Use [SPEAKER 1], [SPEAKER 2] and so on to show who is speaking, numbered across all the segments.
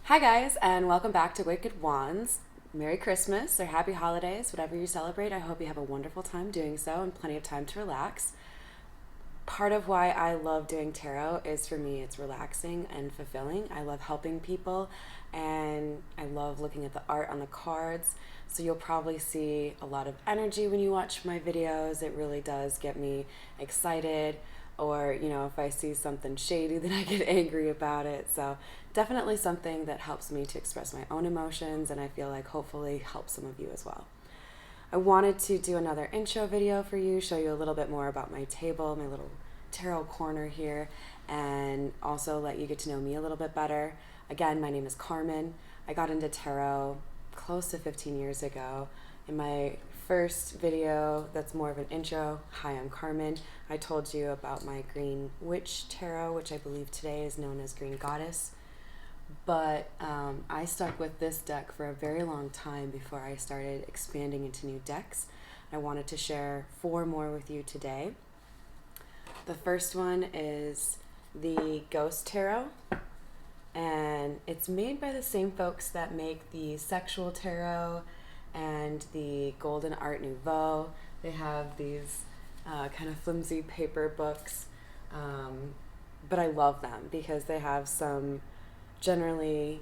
[SPEAKER 1] Hi, guys, and welcome back to Wicked Wands. Merry Christmas or Happy Holidays, whatever you celebrate. I hope you have a wonderful time doing so and plenty of time to relax. Part of why I love doing tarot is for me, it's relaxing and fulfilling. I love helping people and I love looking at the art on the cards. So you'll probably see a lot of energy when you watch my videos. It really does get me excited. Or, if I see something shady, then I get angry about it. So definitely something that helps me to express my own emotions, and I feel like hopefully helps some of you as well. I wanted to do another intro video for you, show you a little bit more about my table, my little tarot corner here, and also let you get to know me a little bit better. Again, my name is Carmen. I got into tarot close to 15 years ago. In my first video, that's more of an intro. Hi, I'm Carmen. I told you about my Green Witch Tarot, which I believe today is known as Green Goddess. But I stuck with this deck for a very long time before I started expanding into new decks. I wanted to share 4 more with you today. The first one is the Ghost Tarot, and it's made by the same folks that make the Sexual Tarot and the Golden Art Nouveau. They have these kind of flimsy paper books, but I love them because they have some generally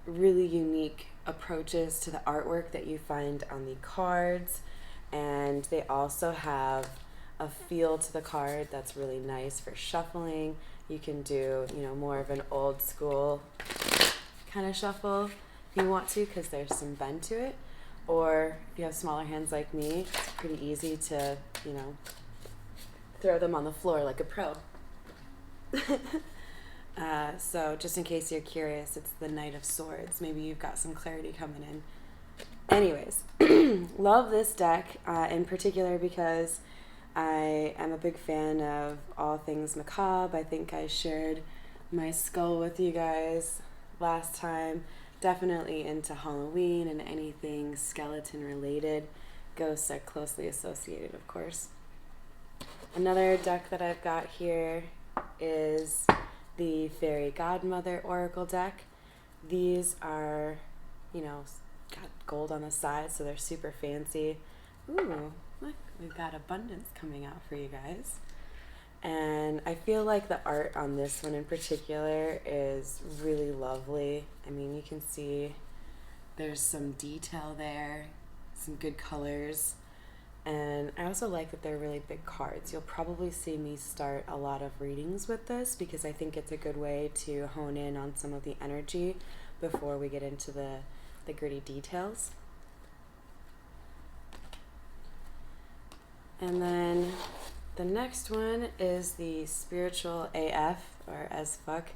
[SPEAKER 1] really unique approaches to the artwork that you find on the cards, and they also have a feel to the card that's really nice for shuffling. You can do, more of an old school kind of shuffle if you want to, because there's some bend to it. Or if you have smaller hands like me, it's pretty easy to, throw them on the floor like a pro. So just in case you're curious, it's the Knight of Swords. Maybe you've got some clarity coming in. Anyways, love this deck in particular because I am a big fan of all things macabre. I think I shared my skull with you guys last time. Definitely into Halloween and anything skeleton related. Ghosts are closely associated, of course. Another deck that I've got here is the Fairy Godmother Oracle deck. These are, got gold on the side, so they're super fancy. Ooh, look, we've got abundance coming out for you guys. And I feel like the art on this one in particular is really lovely. I mean, you can see there's some detail there, some good colors. And I also like that they're really big cards. You'll probably see me start a lot of readings with this because I think it's a good way to hone in on some of the energy before we get into the gritty details. And then the next one is the Spiritual AF, or as fuck,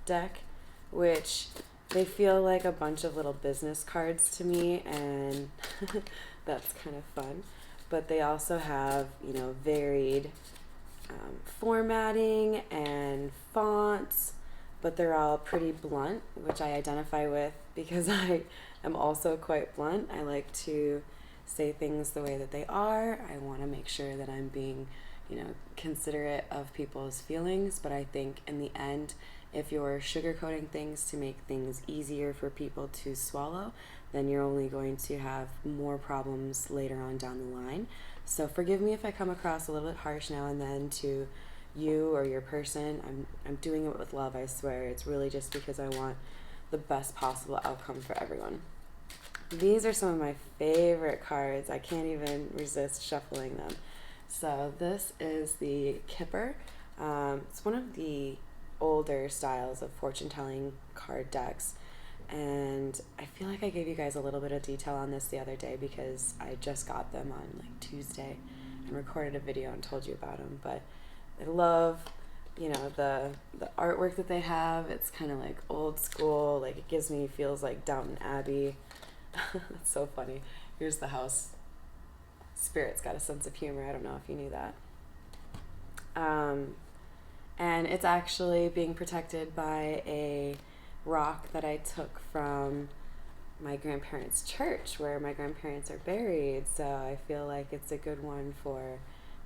[SPEAKER 1] deck, which they feel like a bunch of little business cards to me, and that's kind of fun. But they also have, varied formatting and fonts, but they're all pretty blunt, which I identify with because I am also quite blunt. I like to say things the way that they are. I want to make sure that I'm being, considerate of people's feelings, but I think in the end, if you're sugarcoating things to make things easier for people to swallow, then you're only going to have more problems later on down the line. So forgive me if I come across a little bit harsh now and then to you or your person. I'm doing it with love, I swear. It's really just because I want the best possible outcome for everyone. These are some of my favorite cards. I can't even resist shuffling them. So this is the Kipper. It's one of the older styles of fortune-telling card decks, and I feel like I gave you guys a little bit of detail on this the other day because I just got them on Tuesday and recorded a video and told you about them. But I love, the artwork that they have. It's kind of like old school, like it gives me feels like Downton Abbey. That's so funny. Here's the house. Spirit's got a sense of humor. I don't know if you knew that. And it's actually being protected by a rock that I took from my grandparents' church where my grandparents are buried. So I feel like it's a good one for,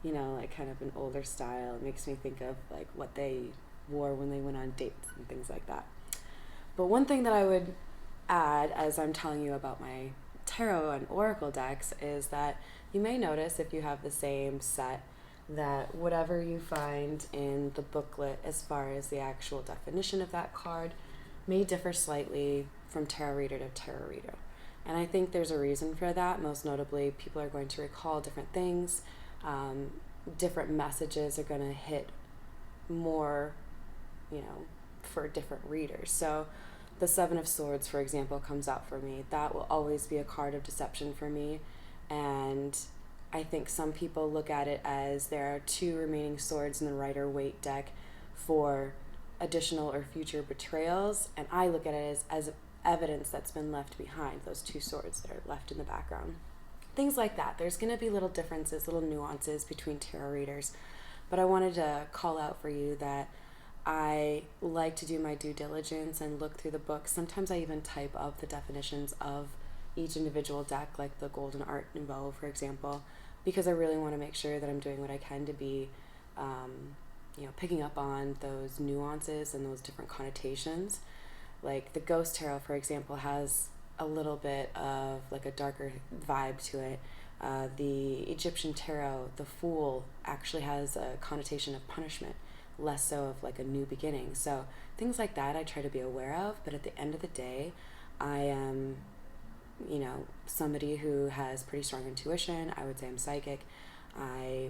[SPEAKER 1] kind of an older style. It makes me think of what they wore when they went on dates and things like that. But one thing that I would add as I'm telling you about my tarot and oracle decks is that you may notice if you have the same set that whatever you find in the booklet as far as the actual definition of that card may differ slightly from tarot reader to tarot reader. And I think there's a reason for that. Most notably, people are going to recall different things. Different messages are going to hit more, for different readers. So the Seven of Swords, for example, comes out for me. That will always be a card of deception for me. And I think some people look at it as there are 2 remaining swords in the Rider-Waite deck for additional or future betrayals. And I look at it as evidence that's been left behind, those 2 swords that are left in the background. Things like that. There's going to be little differences, little nuances between tarot readers. But I wanted to call out for you that I like to do my due diligence and look through the books. Sometimes I even type up the definitions of each individual deck, like the Golden Art Nouveau, for example, because I really want to make sure that I'm doing what I can to be, picking up on those nuances and those different connotations. Like the Ghost Tarot, for example, has a little bit of like a darker vibe to it. The Egyptian Tarot, the Fool, actually has a connotation of punishment, less so of like a new beginning. So things like that I try to be aware of, but at the end of the day, I am, somebody who has pretty strong intuition. I would say I'm psychic. I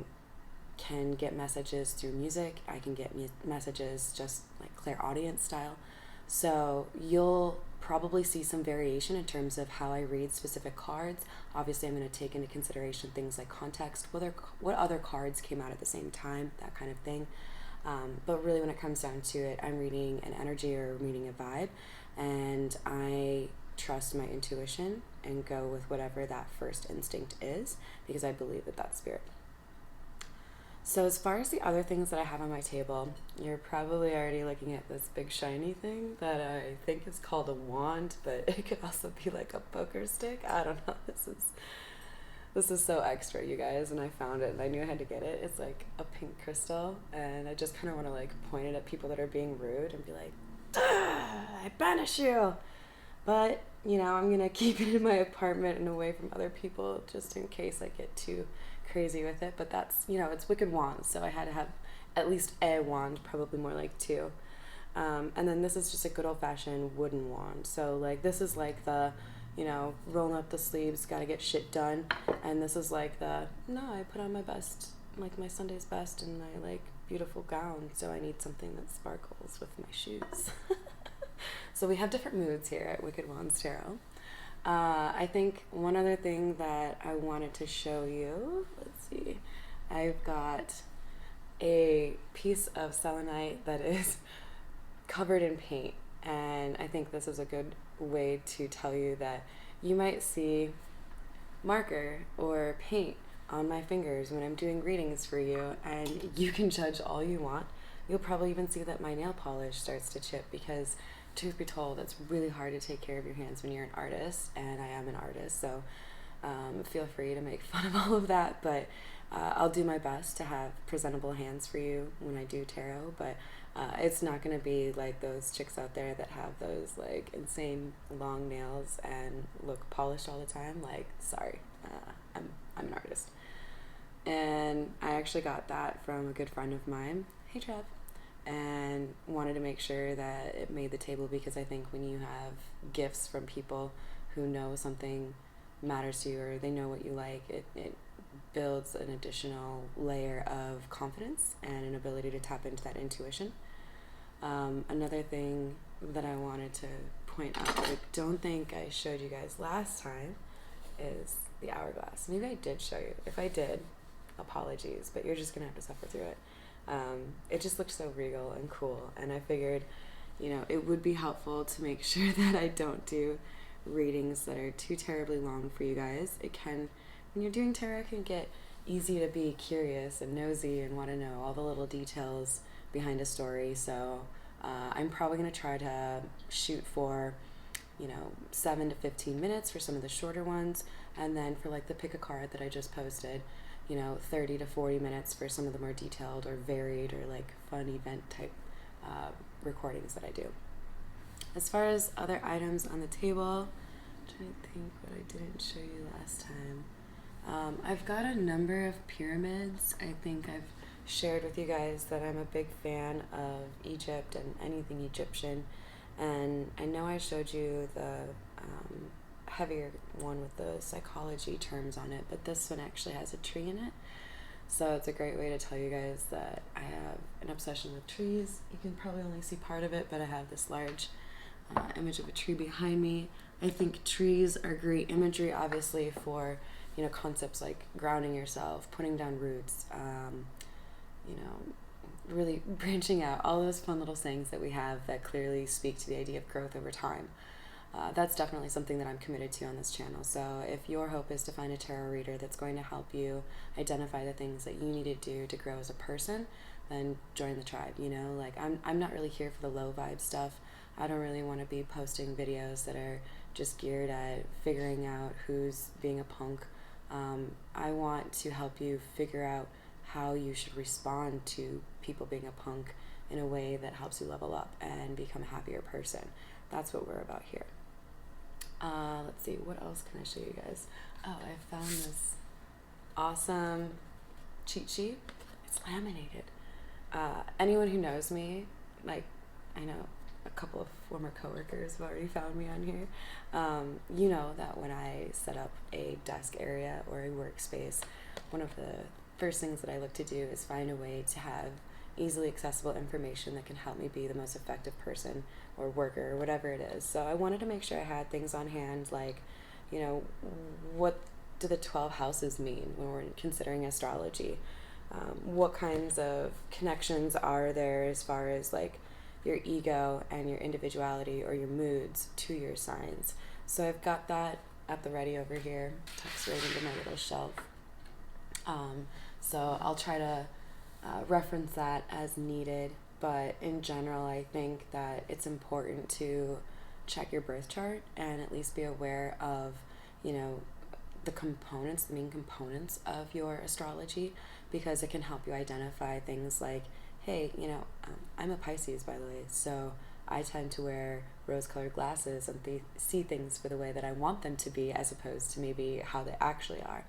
[SPEAKER 1] can get messages through music. I can get messages just like clairaudient style. So you'll probably see some variation in terms of how I read specific cards. Obviously, I'm going to take into consideration things like context, what other cards came out at the same time, that kind of thing. But really, when it comes down to it, I'm reading an energy or reading a vibe, and I trust my intuition and go with whatever that first instinct is, because I believe that that's spirit. So as far as the other things that I have on my table, you're probably already looking at this big shiny thing that I think is called a wand, but it could also be like a poker stick. I don't know. This is so extra, you guys, and I found it and I knew I had to get it. It's like a pink crystal, and I just kind of want to like point it at people that are being rude and be like, I banish you. But, I'm going to keep it in my apartment and away from other people just in case I get too crazy with it. But that's, it's Wicked Wands, so I had to have at least a wand, probably more like 2. And then this is just a good old-fashioned wooden wand. So, like, this is like the, rolling up the sleeves, gotta get shit done. And this is like I put on my best, like my Sunday's best and my, like, beautiful gown, so I need something that sparkles with my shoes. So we have different moods here at Wicked Wands Tarot. I think one other thing that I wanted to show you, let's see, I've got a piece of selenite that is covered in paint, and I think this is a good way to tell you that you might see marker or paint on my fingers when I'm doing readings for you, and you can judge all you want. You'll probably even see that my nail polish starts to chip, because truth be told, it's really hard to take care of your hands when you're an artist, and I am an artist, so feel free to make fun of all of that, but I'll do my best to have presentable hands for you when I do tarot, but it's not going to be like those chicks out there that have those like insane long nails and look polished all the time. Like, sorry, I'm an artist. And I actually got that from a good friend of mine, hey Trev, and wanted to make sure that it made the table, because I think when you have gifts from people who know something matters to you or they know what you like, it builds an additional layer of confidence and an ability to tap into that intuition. Another thing that I wanted to point out that I don't think I showed you guys last time is the hourglass. Maybe I did show you. If I did, apologies, but you're just gonna have to suffer through it. It just looked so regal and cool, and I figured, it would be helpful to make sure that I don't do readings that are too terribly long for you guys. It can, when you're doing tarot, it can get easy to be curious and nosy and want to know all the little details behind a story, so I'm probably going to try to shoot for 7 to 15 minutes for some of the shorter ones, and then for like the pick a card that I just posted, 30 to 40 minutes for some of the more detailed or varied or like fun event type recordings that I do. As far as other items on the table, I'm trying to think what I didn't show you last time. I've got a number of pyramids. I think I've shared with you guys that I'm a big fan of Egypt and anything Egyptian. And I know I showed you the heavier one with the psychology terms on it, but this one actually has a tree in it. So it's a great way to tell you guys that I have an obsession with trees. You can probably only see part of it, but I have this large image of a tree behind me. I think trees are great imagery, obviously, for concepts like grounding yourself, putting down roots, really branching out. All those fun little sayings that we have that clearly speak to the idea of growth over time. That's definitely something that I'm committed to on this channel. So if your hope is to find a tarot reader that's going to help you identify the things that you need to do to grow as a person, then join the tribe. Like I'm not really here for the low vibe stuff. I don't really want to be posting videos that are just geared at figuring out who's being a punk. I want to help you figure out how you should respond to people being a punk in a way that helps you level up and become a happier person. That's what we're about here. Let's see, what else can I show you guys? Oh, I found this awesome cheat sheet. It's laminated. Anyone who knows me, like I know a couple of former coworkers have already found me on here. You know that when I set up a desk area or a workspace, one of the first things that I look to do is find a way to have easily accessible information that can help me be the most effective person or worker or whatever it is. So I wanted to make sure I had things on hand like, what do the 12 houses mean when we're considering astrology? What kinds of connections are there as far as like your ego and your individuality or your moods to your signs? So I've got that at the ready over here, tucks right into my little shelf. So I'll try to reference that as needed, but in general I think that it's important to check your birth chart and at least be aware of the main components of your astrology, because it can help you identify things like, hey, I'm a Pisces, by the way, so I tend to wear rose-colored glasses and see things for the way that I want them to be as opposed to maybe how they actually are.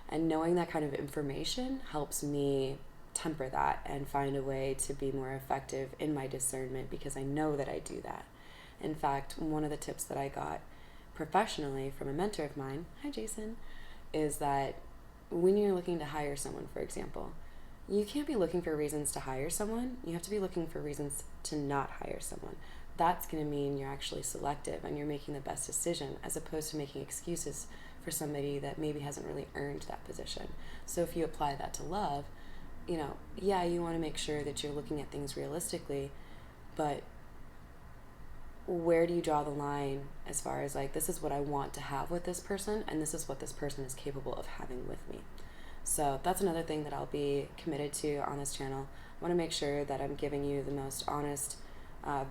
[SPEAKER 1] And knowing that kind of information helps me temper that and find a way to be more effective in my discernment, because I know that I do that. In fact, one of the tips that I got professionally from a mentor of mine, hi Jason, is that when you're looking to hire someone, for example, you can't be looking for reasons to hire someone. You have to be looking for reasons to not hire someone. That's going to mean you're actually selective and you're making the best decision, as opposed to making excuses for somebody that maybe hasn't really earned that position. So if you apply that to love, you want to make sure that you're looking at things realistically, but where do you draw the line as far as like, this is what I want to have with this person and this is what this person is capable of having with me? So that's another thing that I'll be committed to on this channel. I want to make sure that I'm giving you the most honest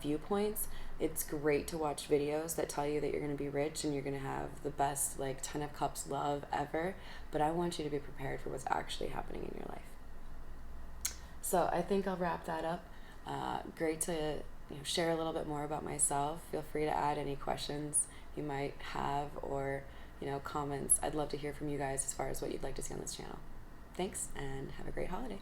[SPEAKER 1] viewpoints. It's great to watch videos that tell you that you're going to be rich and you're going to have the best like 10 of cups love ever, but I want you to be prepared for what's actually happening in your life. So I think I'll wrap that up. Great to share a little bit more about myself. Feel free to add any questions you might have or comments. I'd love to hear from you guys as far as what you'd like to see on this channel. Thanks and have a great holiday.